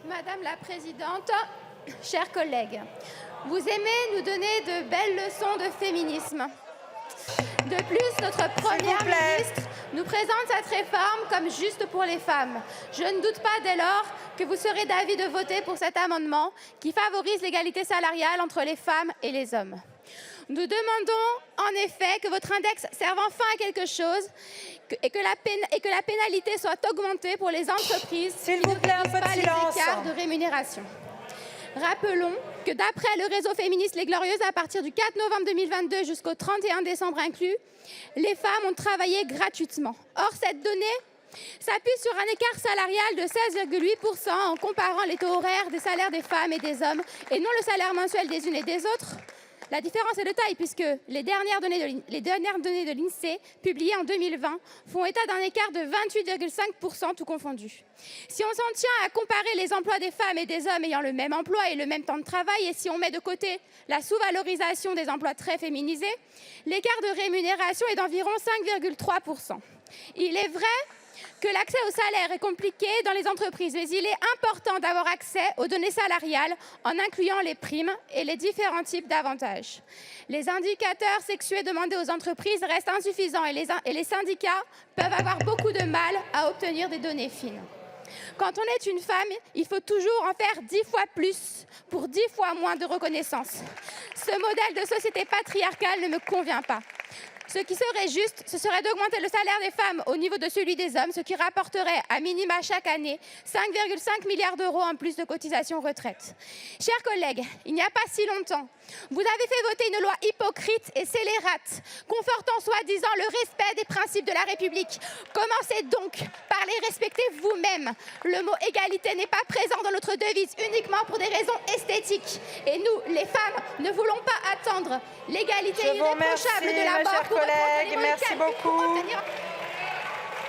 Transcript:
Madame la Présidente, chers collègues, vous aimez nous donner de belles leçons de féminisme. De plus, notre Première ministre nous présente cette réforme comme juste pour les femmes. Je ne doute pas dès lors que vous serez d'avis de voter pour cet amendement qui favorise l'égalité salariale entre les femmes et les hommes. Nous demandons en effet que votre index serve enfin à quelque chose et que la pénalité soit augmentée pour les entreprises qui ne réduisent pas les écarts de rémunération. Rappelons que d'après le réseau féministe Les Glorieuses, à partir du 4 novembre 2022 jusqu'au 31 décembre inclus, les femmes ont travaillé gratuitement. Or, cette donnée s'appuie sur un écart salarial de 16,8% en comparant les taux horaires des salaires des femmes et des hommes et non le salaire mensuel des unes et des autres. La différence est de taille puisque les dernières données de l'INSEE, publiées en 2020, font état d'un écart de 28,5% tout confondu. Si on s'en tient à comparer les emplois des femmes et des hommes ayant le même emploi et le même temps de travail, et si on met de côté la sous-valorisation des emplois très féminisés, l'écart de rémunération est d'environ 5,3%. Il est vrai que l'accès au salaire est compliqué dans les entreprises, mais il est important d'avoir accès aux données salariales en incluant les primes et les différents types d'avantages. Les indicateurs sexués demandés aux entreprises restent insuffisants et les syndicats peuvent avoir beaucoup de mal à obtenir des données fines. Quand on est une femme, il faut toujours en faire 10 fois plus pour 10 fois moins de reconnaissance. Ce modèle de société patriarcale ne me convient pas. Ce qui serait juste, ce serait d'augmenter le salaire des femmes au niveau de celui des hommes, ce qui rapporterait à minima chaque année 5,5 milliards d'euros en plus de cotisations retraite. Chers collègues, il n'y a pas si longtemps, vous avez fait voter une loi hypocrite et scélérate, confortant soi-disant le respect des principes de la République. Commencez donc par les respecter vous-même. Le mot égalité n'est pas présent dans notre devise uniquement pour des raisons esthétiques. Et nous, les femmes, ne voulons pas attendre l'égalité irréprochable de la mort pour collègues, merci beaucoup.